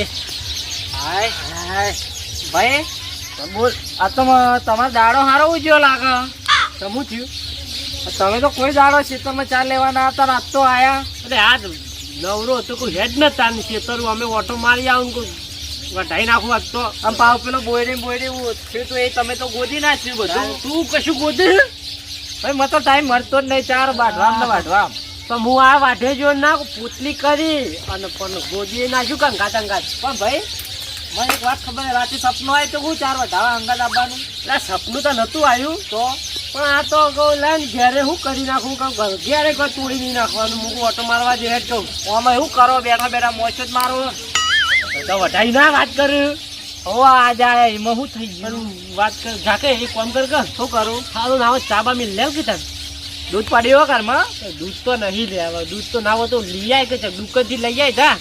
હાય હાય ભાઈ બોલ. આ તો તમારો દાડો સારો ઉજ્યો લાગે. શું થયું? તમે તો કોઈ દાડો ખેતરમાં ચા લેવાના હતા, રાત તો આયા. અરે આજ નવરો હતો, કોઈ હેડ ન તાર ખેતરું અમે ઓટો મારી આવું કોઈ વઢાઈ નાખું આજ તો. આમ પાવ પેલો બોયડી થયું તો એ તમે તો ગોદી નાખ્યું બધું. તું કશું ગોદે ભાઈ મને તો ટાઈમ મળતો જ નહીં, ચાર વાઢવામ ને વાઢવામ. તો હું આ વાઢે જો ના પૂતલી કરી અને પણ ગોદી નાખ્યું કંગાત અંગાત. પણ ભાઈ મને એક વાત ખબર, રાતે સપનું આવે તો હું ચાર વાઢાવા અંગાત આવવાનું. એટલે સપનું તો નતું આવ્યું તો પણ આ તો કહું લાઈન ઘેરે હું કરી નાખું ઘેરે કોઈ તોડી નહીં નાખવાનું. મૂકું ઓટો મારવા જે હેડ કહું આમાં એવું કરો, બેઠા બેઠા મોજ જ મારો તો વઢાઈ ના વાત કર્યું. હો આ જાય એમાં શું થઈ ગયું? વાત કર ઝાકે એ કોમ કર શું કરું? સારું ના હોય ચાબા મિલ લેવ કે તને દૂધ પડ્યો ઘરમાં? દૂધ તો નહીં લેવા, દૂધ તો ના હોય તો લઈ આય કે દુકાન થી લઈ આય જા.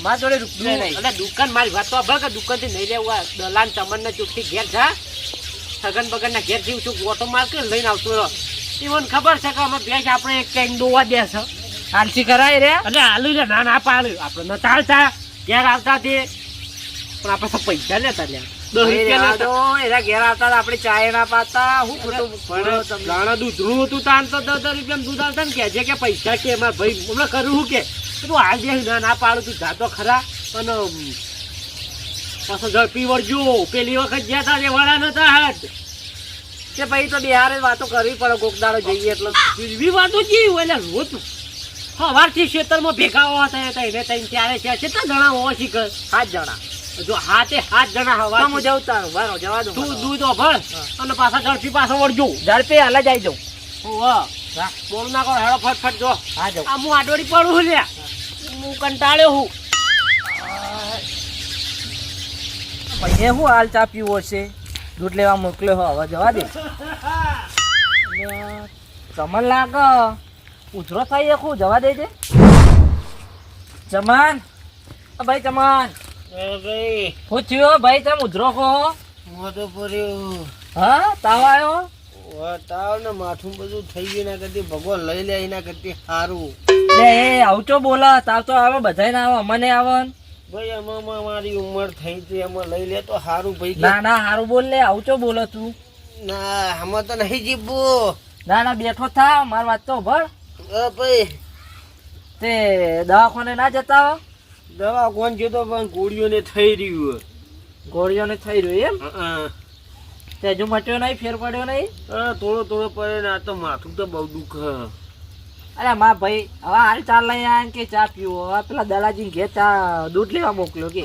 મારા જોડે રૂપિયા નહીં. એટલે દુકાન મારી વાત તો ભર કે દુકાન થી નહીં લેવું. દલાન ચમન ને ચૂકથી ઘેર જા, સગન બગન ના ઘેર થી છું ઓટો માર કે લઈને આવતો રહો. એ મને ખબર છે કે અમે ભેંસ આપણે એક ટાઈમ દોવા દે છે. આલસી કરાય રે. એટલે હાલું રે ના ના પાડ્યું આપણે ન ચાલતા ઘેર આવતા તે પણ આપણે તો પૈસા લેતા લ્યા 10 રૂપિયા લેતા. એના ઘેર આવતા આપણે ચાય ના પાતા. હું દાણા દૂધરું હતું તાન તો 10 રૂપિયા દૂધ આવતા ને કે કે પૈસા કે મારા ભાઈ હમણાં કરું શું કે તું હાલ જે ના ના પાડું તું જાતો ખરા પણ પાછો ઝડપી વળજો. પેલી વખત જ્યાં તા વાળા નતા હાથ કે ભાઈ તો બિહારે વાતો કરવી પડે, કોકદારો જઈએ એટલે એવી વાતો જેવી એટલે રોજ સવારથી ખેતરમાં ભેગા હોવા થયા એને તઈને ત્યારે છે કેટલા જણા હોવા શીખર? 7 જણા. જો 7 જણા હવા હું જવું તારું બરો જવા દઉં. તું દૂધ ઓભળ અને પાછા ઝડપી પાછો વળજો. ઝડપે હાલ જ આવી જાઉં. બોલ ના કરો હેડો ફટફટ જો. હા જાઉં. આ હું આડોડી પડું લ્યા, હું કંટાળ્યો હું. ભાઈ શું હાલ ચા પીવો છે? દૂધ લેવા મોકલ્યો હો, હવે જવા દે. તમને લાગે ઉધરો થાય શું? જવા દેજે. ચમન ભાઈ, ચમન ભાઈ શું થયું ભાઈ? તમે ઉધરો કહો? મોટો પડ્યો. હા તાવ આવ્યો? તાવ ને માથું બધું થઈ ગયું. એના કરતી ભગવાન લઈ લે, એના કરતી સારું. એ આવતો બોલા, તાવ તો આવે, બધાય ના આવે, અમને આવે. ભાઈ એમાં મારી ઉંમર થઈ હતી, એમાં લઈ લે તો સારું ભાઈ. ના ના સારું બોલ લે, આવતો બોલો તું. ના આમાં તો નહીં જીવવું. ના ના બેઠો થા, મારી વાત તો ભર. ભાઈ તે દવાખાને ના જતા હો? દવા કોણ જતો પણ ગોળીઓને થઈ રહ્યું. ગોળીઓને થઈ રહ્યું એમ? હા. તે હજુ મટ્યો નહીં, ફેર પડ્યો નહીં? થોડો પડે ને. આ તો માથું તો બહુ દુઃખ. અરે મા ભાઈ હવે હાલ ચા લઈ આયા કે ચા પીવો? હવે પેલા દલાજી ઘેર ચા દૂધ લેવા મોકલ્યો કે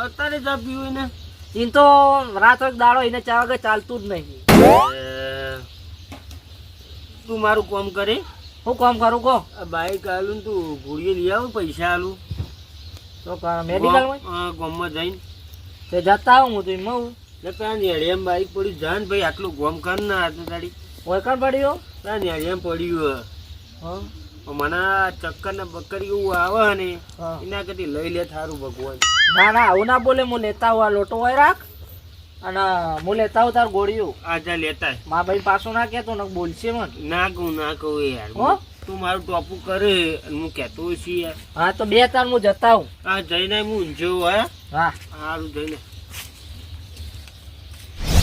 અત્યારે ચા પીવું ને? એને તો રાત એક દાડો એને ચા વગર ચાલતું જ નહીં. તું મારું કામ કરે. હું કામ કરું કહો? બાઈક આલું તું ગોળીઓ લઈ આવું, પૈસા આલું તો મેડિકલમાં ગામમાં જઈને તે જતા આવું હું તો એમ હું નેડિયામ બાઈક પડ્યું. જાન ભાઈ આટલું ગોમ કર ના આટલું તારી ઓળખાણ પડ્યો. નેડિયામ પડ્યું. મને ચક્કર ને બક્કર એવું આવે ને એના કરતી લઈ લે થારું ભગવાન. ના ના આવું ના બોલે, હું લેતા આવું. આ લોટો હોય રાખ અને હું લેતા આવું તાર ગોળીઓ. આજા લેતા મા ભાઈ પાછું ના કેતો ને બોલશે મને. ના કહું યાર. તું મારું ટોપું કરે અને હું કેતો છીએ યાર. હા તો 2 તાર હું જતા આવું. હા જઈને હું ઊંઝો હે. હા સારું જઈને.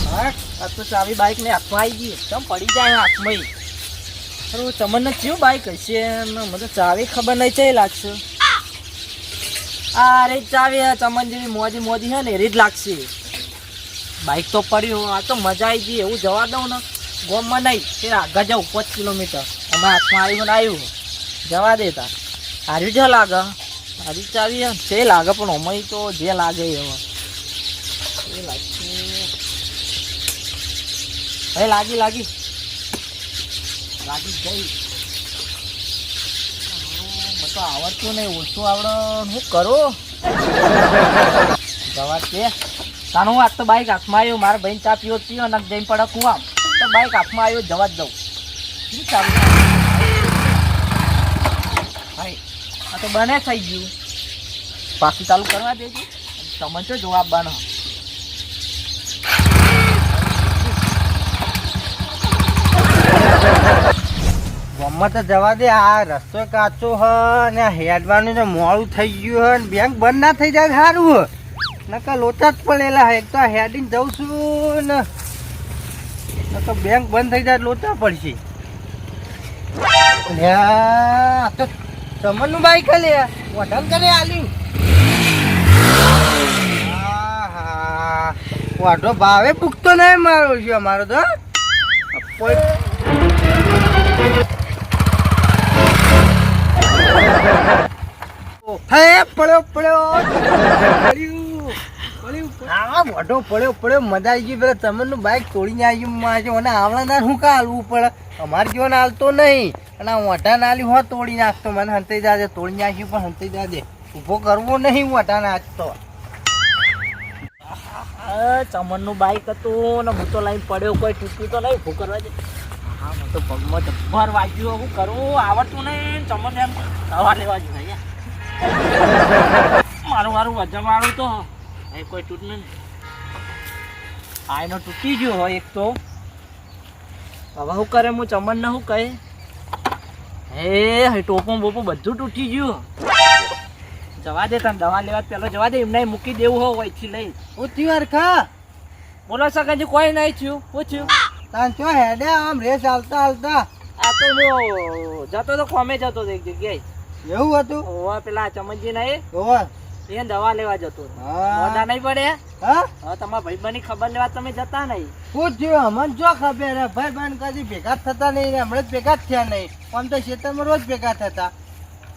હા આ તો ચાવી બાઈક ને હાથમાં આવી ગઈ, ચમ પડી જાય હાથમાં. અરે તમને કયું બાઈક હશે? મને ચાવી ખબર નહીં છે લાગશે. અરે ચાવી ચમન જેવી મોજી મોજી છે ને એરી જ લાગશે. બાઈક તો પડ્યું. આ તો મજા આવી ગઈ. એવું જવા દઉં ને ગોમમાં નહીં, તે આગળ જાઉં 5 કિલોમીટર. અમે હાથમાં આવ્યું ને આવ્યું જવા દેતા. હારી જ લાગે, હારી ચાવી છે લાગે, પણ અમારી તો જે લાગે એમાં એ લાગશે. હવે લાગી લાગી ગઈ. મને તો આવડતું નહીં, ઓછું આવડે. શું કરું? જવા દે તાનું. આજ તો બાઈક હાથમાં આવ્યું. મારા ભાઈને ચા પીવો પીવો અને જઈને પડે કુવા તો બાઈક હાથમાં આવ્યો, જવા જ દઉં. શું ચાલુ? ભાઈ આ તો બને થઈ ગયું. પાછું ચાલુ કરવા દેજો. તમે તો જવાબ બનો. આમાં તો જવા દે, આ રસ્તો કાચો હ ને હેડવાનું તો મોડું થઈ ગયું હ ને બેંક બંધ ના થઈ જાય સારું હ નકર લોચા જ પડેલા હે. એક તો હેડીને જઉં છું ને નકર બેંક બંધ થઈ જાય લોચા પડશે. આ તો ચમનનું બાઈક લે વઢન કરે આલ્યું. હા વાઢો ભાવે પૂગતો નહીં મારો છે અમારો તો. મજા આવી ગઈ. પેલા ચમનનું બાઈક તોડીને આવી ગયું. આવડા ના શું કા હાલવું પડે? અમારે જેવો હાલતો નહીં અને આ વટા નાલી હો તોડી નાખતો. મને હંતાઈ જાજે, તોડી નાખ્યું પણ હંતાઈ જાજે. ઊભો કરવો નહીં વટા નાખતો. ચમનનું બાઈક હતું ને હું તો લાઈન પડ્યો, કોઈ તૂટ્યું તો નહીં. ઊભું કરવા દે. હા હું તો પગમાં જબ્બર વાગ્યું. શું કરવું આવડતું નહીં. ચમન એમ દવા લેવા જોઈએ. મારું વજન વાળું તો કોઈ તૂટ નહીં. આ એનો તૂટી ગયો હોય એક તો. હવે શું કરે? હું ચમનને શું કહે? હે ટોપું બોપું બધું તૂટી ગયું. જવા દે, તને દવા લેવા પેલો જવા દે. એમને મૂકી દેવું હોય અહીંથી લઈ. ઓછી વાર ખા બોલો સગનજી, કોઈ નહીં થયું. શું થયું? તાન ચો હેડે આમ રેસ હાલતા હાલતા. આ તો હું જતો તો કોમે જતો હતો એક જગ્યાએ. એવું હતું? ઓવા પેલા ચમનજી ના ઓવા એ દવા લેવા જતો. મોડા નહીં પડે? હા હવે તમારા ભાઈબંધની ખબર લેવા તમે જતા નહીં. શું થયું? અમને જો ખબર હે ભાઈ બહેન કદી ભેગા જ થતા નહીં ને હમણાં જ ભેગા જ થયા નહીં. આમ તો ખેતરમાં રોજ ભેગા થતા.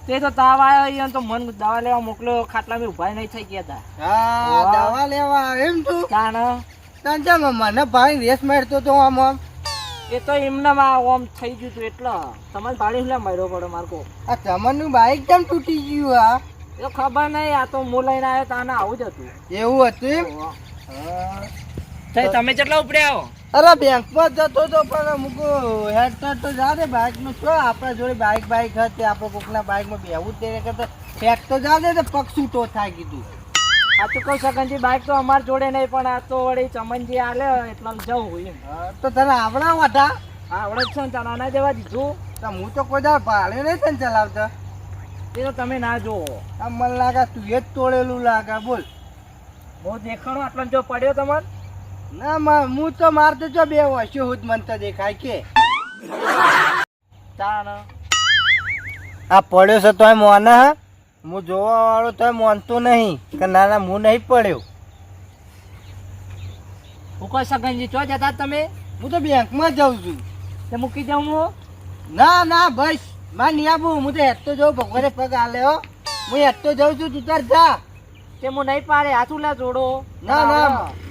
તે તો તાવ આવ્યો તો મન દવા લેવા મોકલ્યો. ખાટલામાં ઉભા નહીં થઈ ગયા હતા. હા દવા લેવા એમ તું તાણ તાન જા મને ભાઈ રેસ મારતો તો આમ આમ. એ તો એમને ઓમ થઈ ગયું હતું એટલે તમારે ભાડી લે માર્યો પડે મારકો. આ ચમનનું બાઈક કેમ તૂટી ગયું? આ એ ખબર નહીં. આ તો હું લઈને આવ્યો તાને આવું જ હતું. એવું હતું? તમે કેટલા ઉપડ્યા આવો? અરે બેંકમાં જતો તો પણ મૂકો હેડતા તો જા દે. બાઈક નું શું આપણા જોડે બાઈક હતી. આપણે કોકના બાઈકમાં બેહવું જ કરતા હેડ તો જા દે. પગ છૂટો થાય કીધું. આ તો કહું સગનજી બાઈક તો અમારે જોડે નહીં, પણ આ તો વળી ચમનજી આલે એટલે જવું એમ. તો તને આવડા વાટા? હા આવડે જ છે ને. તને આના જવા દીધું. હું તો કોઈ દાડ ભાડે નહીં તને ચલાવતા. એ તો તમે ના જુઓ. આમ મને લાગે તું એ જ તોડેલું લાગે. બોલ બહુ દેખાણો આટલો જો પડ્યો તમારે? ના હું તો મારતો જો બે વર્ષો હું જ મને તો દેખાય કે તાણ આ પડ્યો છે તોય મોને. હા હું જોવા વાળો તોય મોનતો નહીં કે ના ના હું નહીં પડ્યો. હું કોઈ સગનજી ચો જતા તમે? હું તો બેંકમાં જાઉં છું. તે મૂકી જાઉં હું? ના ભાઈ માં નહીં આવું. હું તો હેઠતો જાઉં. ભગવાને પગ આલે હો. હું હેઠતો જાઉં છું. તું તાર જા. તે હું નહીં પાડે. હાથું લે જોડો. ના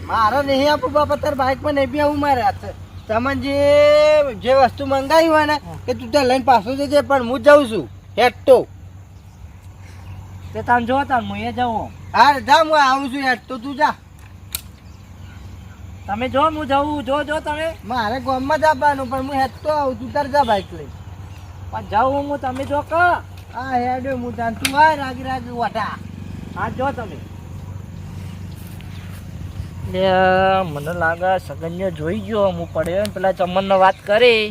મારે નહીં આપું બાપા. તાર બાઈકમાં નહીં બી આવું મારે હાથ. તમને જે વસ્તુ મંગાવી હોય ને કે તું ત્યાં લઈને પાછું જજે. પણ હું જાઉં છું હેઠતો. તે તમે જો તાર હું એ જાઉં. હા જા હું આવું છું હેઠતો. તું જા. તમે જો હું જવું. જો તમે. મારે ગામમાં જ આવવાનું પણ હું હેઠતો આવું. તું તાર જા બાઈક લઈ. પણ જાઉં હું. તમે જો ક હા હેડ્યો હું તાર. તું હા રાગી વટા. હા જો તમે. મને લાગે સગનને જોઈ ગયો હું પડ્યો ને. પેલા ચમનને વાત કરી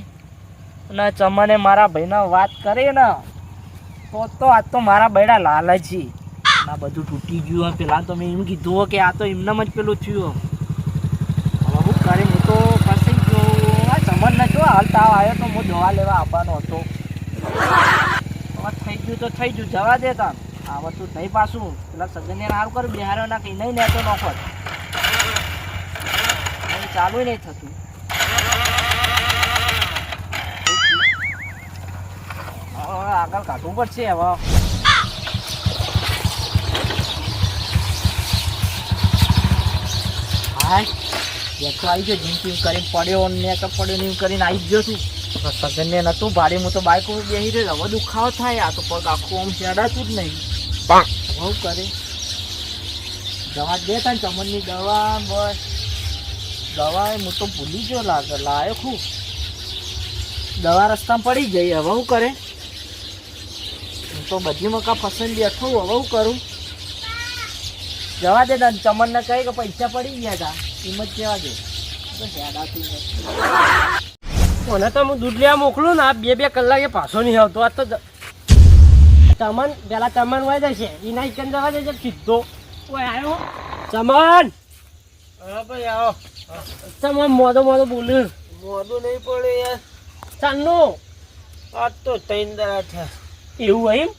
અને ચમને મારા ભાઈને વાત કરી ને તો આજ તો મારા બૈડા લાલચી. આ બધું તૂટી ગયું. પેલા તો મેં એમ કીધું કે આ તો એમનેમ જ પેલું થયું. હવે હું કરે? હું તો ફસી ગયો. આ ચમનને જો હાલ તાવ આવ્યો તો હું દવા લેવા આવવાનો હતો. હવે થઈ ગયું તો થઈ ગયું. જવા દે તાર. આવડતું નહીં પાછું. પેલા સગનને સારું કરું બિહારો ના કંઈ નહીં લેતો નોખો. ચાલુ નહીં થતું. આગળ કાઢવું પડશે હવે. હા તો આવી ગયો. જીમ કરીને પડ્યો ને તો પડ્યો ને એમ કરીને આવી ગયો છું. સગનને નતું ભાડે. હું તો બાઈક ઉપર બેસી રહ્યો. હવે દુખાવો થાય. આ તો પગ આખું આમ ચડાતું જ નહીં. બહુ કરે. દવા દે તાન ચમનની દવા. બસ દવા હું તો ભૂલી ગયો. લાયો ખૂબ દવા રસ્તામાં પડી ગઈ. હવે શું કરે? હું તો બધી મકા પસંદ બેઠો. હવે શું કરું? જવા દે તાન. ચમનને કહે કે પૈસા પડી ગયા હતા. કિંમત કેવા દે તો હેડાતી મને તો હું દૂધ લેવા મોકલું ને આ 2 કલાકે પાછો નહીં આવતો. આ તો ચમન પેલા ચમન હોય જશે એના એક જવા દેજે સીધો. ઓય આવ્યો ચમન. હા ભાઈ આવો. ચમન મોદો બોલું મોડું નહીં પડે યાર. ચાલનું આજ તો 3 દાડા થયા. એવું હોય એમ?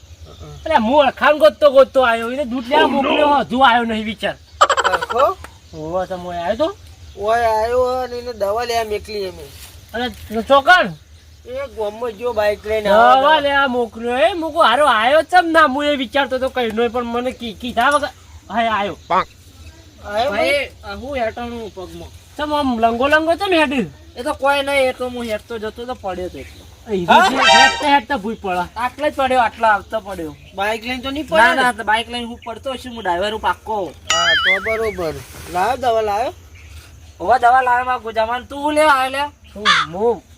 અરે હું અખાણ ગોતતો આવ્યો એને દૂધ લેવા મોકલ્યો હજુ આવ્યો નહીં વિચાર. સરખો હોવા તમે આવ્યો તો ઓય આવ્યો અને એને દવા લેવા મેકલી અમે. અને ચોકન એ ગામમાં જો બાઈક લઈને દવા લેવા મોકલ્યો એ મૂકો હારો આવ્યો ચમ ના હું એ વિચારતો તો કઈ નો પણ મને કીધા વગર હા આવ્યો. આવ્યો ભાઈ હું હેઠળનું પગમાં ચમ આમ લંગો ચમ હેડ એ તો કોઈ નહીં એટલો હું હેઠતો જતો તો પડ્યો તો એટલો હેડતા ભૂઈ પડે. આટલા જ પડ્યો આટલા આવતા પડ્યો. બાઈક લઈને તો નહીં ના પડે. ના બાઈક લઈને હું પડતો છું હું ડ્રાઈવર પાક્કો. હા તો બરોબર. લાવ્યો દવા લાવ્યો. હવે દવા લાવવા ગુજામાન તું લેવા આવ્યો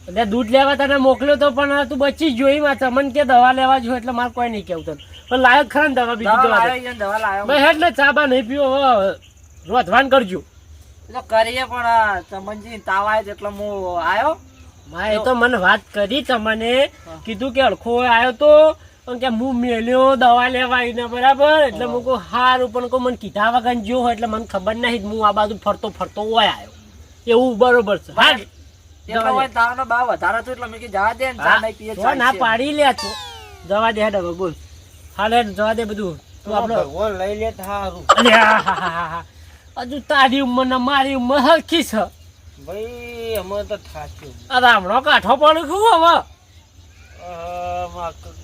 એટલે દૂધ લેવા તને મોકલ્યો તો પણ તું બચી જ જોઈ માં ચમન કે દવા લેવા જો એટલે મારે કોઈ નહીં કેવું તને પણ લાયક ખરા ને દવા બીજી દવા લાવ્યો દવા લાવ્યો ભાઈ હેડ ને ચા બા નહીં પીવો રોધવાન કરજો. એ તો કરીએ પણ ચમનજી તાવ આવે એટલે હું આવ્યો. હા એ તો મને વાત કરી તમને કીધું કે અડખો આવ્યો તો પણ કે હું મેલ્યો દવા લેવા આવીને બરાબર એટલે હું કહું હારું પણ કહું મને કીધા વગર જો હોય એટલે મને ખબર નહીં હું આ બાજુ ફરતો હોય આવ્યો એવું બરોબર છે. હા એટલે હોય તાવનો ભાવ વધારે હતો એટલે મેં કીધું જવા દે ને ચા નહીં પીએ તો ના પાડી લે તો જવા દે હેડ હવે બોલ હાલે જવા દે બધું તું આપણો ભગવાન લઈ લે તો સારું. અરે હજુ તારી ઉંમર ને મારી ઉંમર હરખી છે. ભાઈ અમે તો થાક્યું. અરે હમણાં કાઠો પડ્યો છું હવે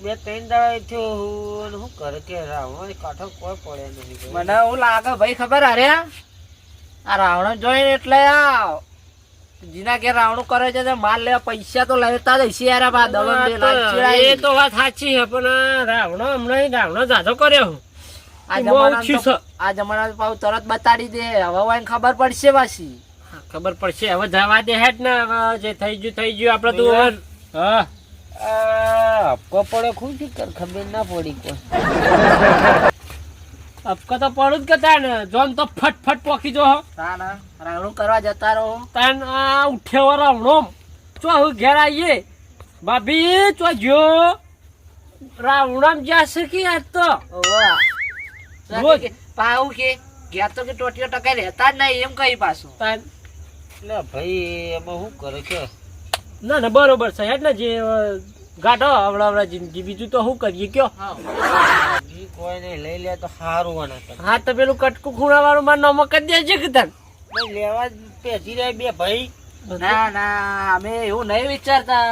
2-3 દાડા થયો હું શું કરે કે રાવણ કાંઠો કોઈ પડે નહીં. મને એવું લાગે ભાઈ ખબર અરે આ રાવણ જોઈને એટલે જીના કે રાવણું કરે છે તે માલ લેવા પૈસા તો લેતા જ હશે યાર બા દવન બે લાખ એ ચીડાઈ. તો વાત સાચી છે પણ રાવણો હમણાં રાવણો જાજો કર્યો આ બહુ જમાનામાં ઓછું તો- છે. આ જમાનામાં પાછું તરત બતાડી દે હવે વાઈને ખબર પડશે પાછી. ખબર પડશે હવે જવા દે હેડ ને હવે જે થઈ ગયું આપડે તું હવે હા આપકો પડે ખુશ કર ખબર ના પડી કોઈ. અપકા તો પડું જ કતા ને જોન તો ફટ પોકી જો ના ના રાવણું કરવા જતા રહો. તાન આ ઉઠ્યો રાવણો ચો હું ઘેર આવીએ ભાભી ચો જો રાવણમ જાશે કે આજ તો વાહ. રોજ. પાહુ કે ગયા તો કે ટોટીઓ ટકા રહેતા જ નહીં એમ કઈ પાછું. તાન એટલે ભાઈ એમાં શું કરે કે ના ના બરોબર છે હેડ ને જે ગાઢો આવડા જિંદગી બીજું તો શું કરીએ કયો. હજી કોઈ નહીં લઈ લે તો સારું આના કરતા. હા તો પેલું કટકું ખૂણા વાળું મારું નામ કરી દેજે કે તને ભાઈ લેવા જ પેસી રહ્યા બે ભાઈ. ના ના અમે એવું નહીં વિચારતા.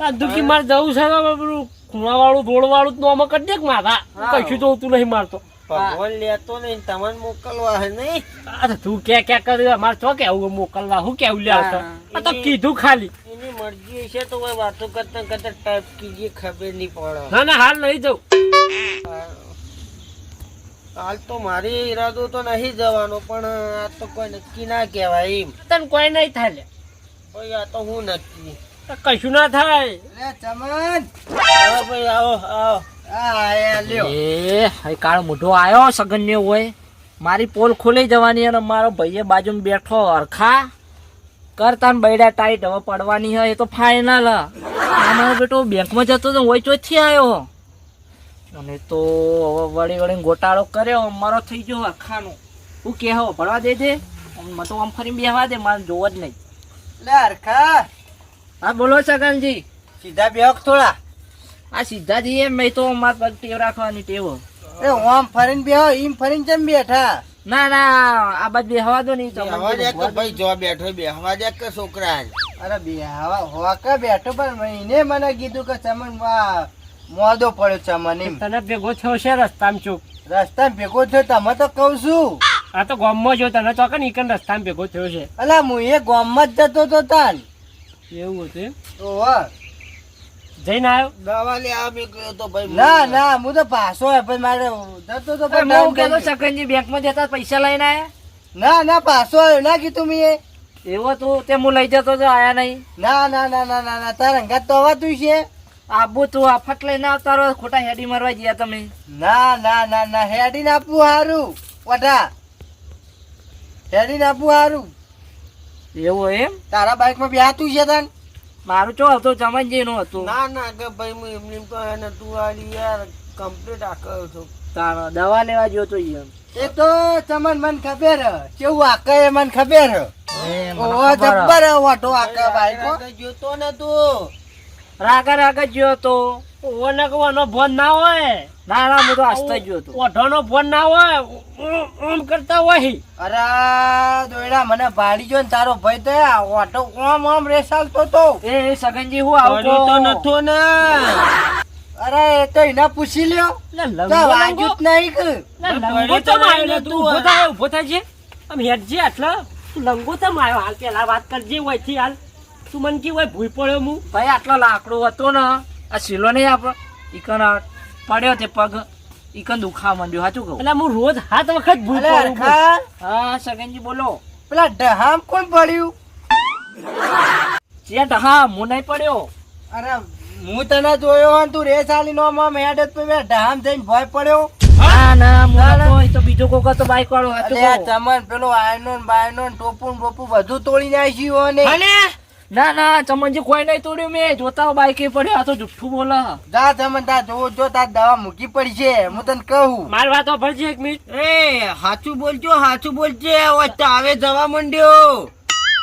આ દુઃખી મારે જવું છે તો પેલું ખૂણા વાળું ધોળ વાળું નામ કરી દે કે મારા હા. કશું તો તું નહીં મારતો. ભગવાન લેતો નહીં તમને મોકલવા હે નહીં. અરે તું ક્યાં કર્યું અમારે તો કેવું મોકલવા હું કેવું લે આ તો કીધું ખાલી. એની મરજી છે તો કોઈ વાતો કરતા ટાઈપ કીજીએ ખબર નહીં પડે. ના ના હાલ નહીં જવું. હાલ તો મારી ઈરાદો તો નહીં જવાનો પણ આ તો કોઈ નક્કી ના કહેવાય એમ. તને કોઈ નહીં થાય લે. ભાઈ આ તો હું નક્કી. તો કશું ના થાય. આવો ભાઈ આવો આવો. એ કાળ મોઢો આવ્યો સગન્યો હોય મારી પોલ ખોલી જવાની અને મારો ભાઈએ બાજુમાં બેઠો અરખા કરતા ને બૈડા ટાઈટ હવે પડવાની હોય એ તો ફાઇનલ. મારો બેટો બેંકમાં જતો તો હોય ચોથી આવ્યો અને તો હવે વળી ગોટાળો કર્યો મારો થઈ ગયો અરખાનો. હું કે હો ભરવા દેજે મને તો આમ ફરી બેહવા દે મારે જોવો જ નહીં. હા બોલો સગનજી. સીધા બેહક થોડા. આ સીધા જઈએ મેં તો મારે પગ ટેવ રાખવાની ટેવ. ઓમ ફરીને બેહો એમ ફરીને કેમ બેઠા? ના ના આ બાજુ બેહવા દો નહીં બેહવા દે કે ભાઈ જો બેઠો બેહવા દે કે છોકરા. અરે બેહવા હોકા બેઠો પણ મહિને મને કીધું કે ચમન મોદો પડ્યો ચમન એમ. તને ભેગો થયો છે રસ્તામાં ચોક. રસ્તા ભેગો થયો તમે તો કઉ છું. આ તો ગામમાં જો તને ચોક ને ઈકન રસ્તામાં ભેગો થયો છે. અલા હું એ ગામમાં જ જતો તો તાન. એવું હતું એમ? ઓહો જઈને આવ્યો. દવા લે આ મેં કહ્યું તો ભાઈ ના ના હું તો પાછો હે પણ મારે જતો તો પણ હું કહેતો સકનજી બેંકમાં જતા પૈસા લઈને આયા. ના ના પાછો આવ્યો ના કીધું મેં. એવો તું તે હું લઈ જતો તો આયા નહીં. ના ના ના ના ના ના તારા અંગાત તો અવાતું છે. આબુ તું આફત લઈને આવતા રહો ખોટા હેડી મારવા ગયા તમે. ના ના ના ના હેડીને આપવું હારું વટા હેડીને આપવું હારું. એવું એમ તારા બાઈક માં બેહાતું છે તન. મારું ચો હતો ચમનજી નું હતું. ના ના કે ભાઈ હું એમની તો એને તું આલી યાર કમ્પ્લીટ આકર્યો છું. તારો દવા લેવા ગયો તો ઈ એમ. એ તો ચમન મને ખબર હે કેવું આકે મને ખબર હે. એ મને ઓ ખબર હે. જબ્બર હે વાટો આકે ભાઈ કો જોતો ને તું. રાગા રાગા ગયો તો. ઓને કોનો ફોન ના હોય, ના ના હું તો આસ્તા ગયો તો. ઓઢોનો ફોન ના હોય, ઓમ કરતા હોય. અરે દોયડા મને ભાડી જો ને તારો ભાઈ તો ઓટો ઓમ ઓમ રેસાલતો તો. એ સગનજી હું આવું તો નથો ને. અરે એ તો એને પૂછી લ્યો તો વાજુ જ નહીં કે. લંગો તો માર્યો તું ઉભો થાય છે. આમ હેડજે આટલા તું લંગો તો માર્યો. હાલ પેલા વાત કરજે હોય થી હાલ. તું મને કે હોય ભૂઈ પડ્યો હું. ભાઈ આટલો લાકડું હતો ને આ શીલો નહીં આપણો ઈકન પડ્યો તે પગ ઈકન દુખા માંડ્યો સાચું કહું. એટલે હું રોજ 7 વખત ભૂઈ અલે પડું. હરખા, હા સગનજી બોલો. પેલા ડહામ કોણ પડ્યું? ચેટ હા હું નહીં પડ્યો. અરે હું તને જોયો હો ને તું રેસાલી નો માં હેડત પે મેં ડહામ થઈને ભય પડ્યો. હા ના હું તો બીજો કોક હતો બાઈક વાળો સાચું અલે આ કહું. ચમન પેલો આયનો ને બાયનો ને ટોપું ને બોપું બધું તોડી નાખ્યું હો ને. ના ના ચમનજી કોઈ નહીં તોડ્યું મેં જોતા બાઈકે પડ્યો. આ તો જુઠ્ઠું બોલે. જા ચમન તા જો તાર દવા મૂકી પડી છે હું તને કહું. મારી વાતો ભરજે 1 મિનિટ. એ હાચું બોલજે હવે આવે જવા માંડ્યો.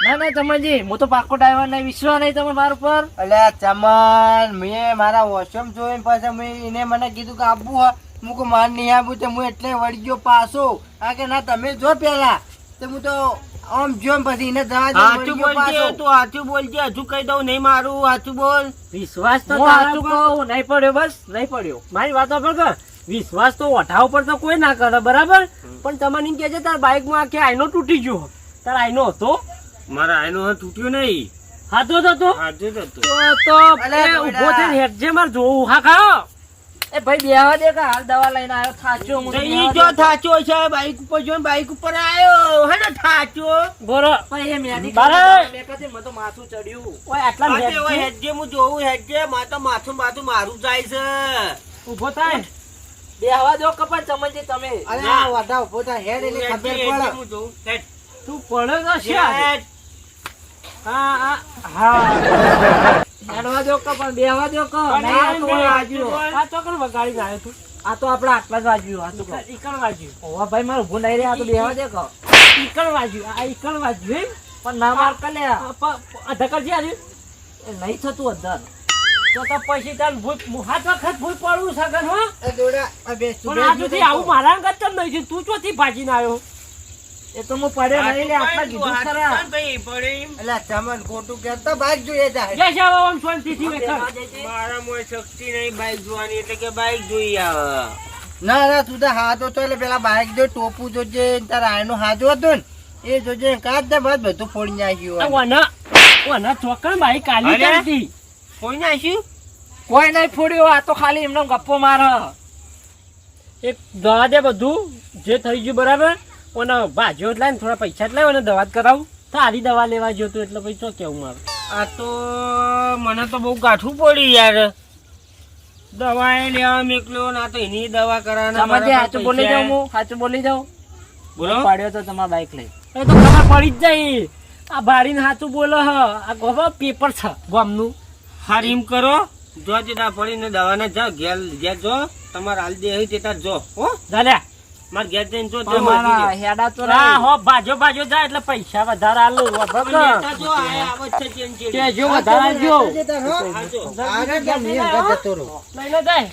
ના ના ચમનજી હું તો પાકો ડ્રાઈવર નહીં. વિશ્વાસ નહીં તમે મારા ઉપર. અલ્યા ચમન મેં મારા વોશરૂમ જોઈને પછી મેં એને મને કીધું કે આપવું હોય હું કહું માર નહીં આપું તો હું એટલે વળી ગયો પાછો. આ કે ના તમે જો પેલા તો હું તો આમ જો ને પછી એને જવા દે વળી ગયો પાછો. સાચું બોલજે. હજુ કહી દઉં નહીં મારું. સાચું બોલ. વિશ્વાસ તો હું તારા સાચું ઉપર- કહું નહીં પડ્યો બસ નહીં પડ્યો. મારી વાતો પર કર. વિશ્વાસ તો ઓઠા ઉપર તો કોઈ ના કરે બરાબર. પણ તમને એમ કે છે તાર બાઈક માં આખે આઈનો તૂટી ગયો. તાર આઈનો હતો? મારા આઈનો હાથ તૂટ્યો નહીં. હાથો જ હતો? હાથે જ હતો. તો અલે એ દોડા. ઊભો થઈને હેડજે માર જોવું. હા ખાઓ. એ ભાઈ બેહવા દે કે હાલ દવા લઈને આવ્યો થાચો હું. ઈ જો થાચો છે બાઈક ઉપર જો બાઈક ઉપર આવ્યો હે ને થાચો. બોલો. ભાઈ એ મેડિકલ બારે. મેકતે મને તો માથું ચડ્યું. ઓય આટલા હાથે ઓય હેડજે. હેડજે હું જોઉં હેડજે માર તો માથું મારું જાય છે. ઊભો થાય. બેહવા દો કપા ચમનજી તમે. અરે ના. આ વાડા ઉભો થા હેડ એટલે ખબર હેડજે, પડે. હું જોઉં. હેડ. તું પડે તો છે આજે. હેડ. હા હા. હેડવા દો કપા બેહવા દો ક. પણ નહીં આ તો આ વાજ્યો. આ તો કણ વગાડી આવ્યો તું. આ તો આપણે આટલા જ વાજ્યું. આ તો કહું. ઈકણ વાજ્યું. ઓવા ભાઈ મારું ઊભું નહીં રે. આ તો બેહવા દે ક. ઈકણ વાજ્યું. આ ઈકણ વાજ્યું એમ? પણ ના માર કલે ધકરજી આજે. એ નહીં થતું અંદર. તો પછી તાર ભૂઈ 7 વખત ભૂઈ પડવું સગન હો. એ દોડા આ બેસ તું પણ આ સુધી આવું મારા અંગત કેમ નહીં થયું? તું ચોથી ભાજીને આવ્યો. એ તો હું પડ્યો નહીં લે. આટલા કીધું ખરા. હાથ ભાઈ પડે એમ. અલ્યા ચમન ખોટું કહેતા બાઈક જોઈએ જાય. જય શ્રી રામ, શાંતિથી બેઠા. મારામાં શક્તિ નહીં બાઈક જોવાની એટલે કે બાઈક જોઈ આવે. ના ના તું તો હાથો તો એટલે પેલા બાઈક જો ટોપું જોજે તારા આયનો હાથો હતો ને એ જોજે કાચ દે બસ બધું ફોડી નાખ્યું. ઓના ચોકન બાઈક કાલી અરે. કરતી. કોઈ નાખ્યું? કોઈ નહીં ફોડ્યો. આ તો ખાલી એમનો ગપ્પો મારે. એક દવા દે બધું જે થઈ ગયું બરાબર. ઓને ભાજીઓ જ લાવીને થોડા પૈસા જ લાવ અને દવા જ કરાવું. તારી દવા લેવા ગયો તું એટલે પછી શું કેવું મારું. આ તો મને તો બહુ કાઠું પડ્યું યાર. દવા એ લેવા મોકલ્યો ના તો એની દવા કરાવવાના સમજે મારા સાચું બોલી પૈસા. જાઉં હું. સાચું બોલી જાઉં. બોલો. પડ્યો તો તમારા બાઈક લઈ. એ તો ખબર પડી જ જાય. આ ભાડીને હાથું બોલો હ. આ ખબર પેપર છે ગામનું. હાર એમ કરો જો તેતા પડીને દવાને જા ઘેર જો તમારે હાલ દે તે તાર જો હો ચાલ્યા. માર ઘેર જઈને જો તે તમારા મળી હેડા તો હા નહીં. હો ભાજો જાય એટલે પૈસા વધારે આલું. જાય. જો આયા આવત છે ચેન ચેન. કે જો વધારે આલજો. હા, જો. આગળ કેમ નહીં અંદર જતો રહો. લઈને જાય.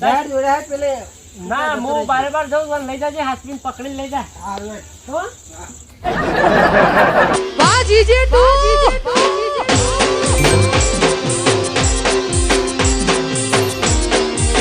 જા દોડા પેલે ના હું બારે બાર જઉં લઈ જાજે. હાથવીને પકડી લઈ જાય. આવે. હો?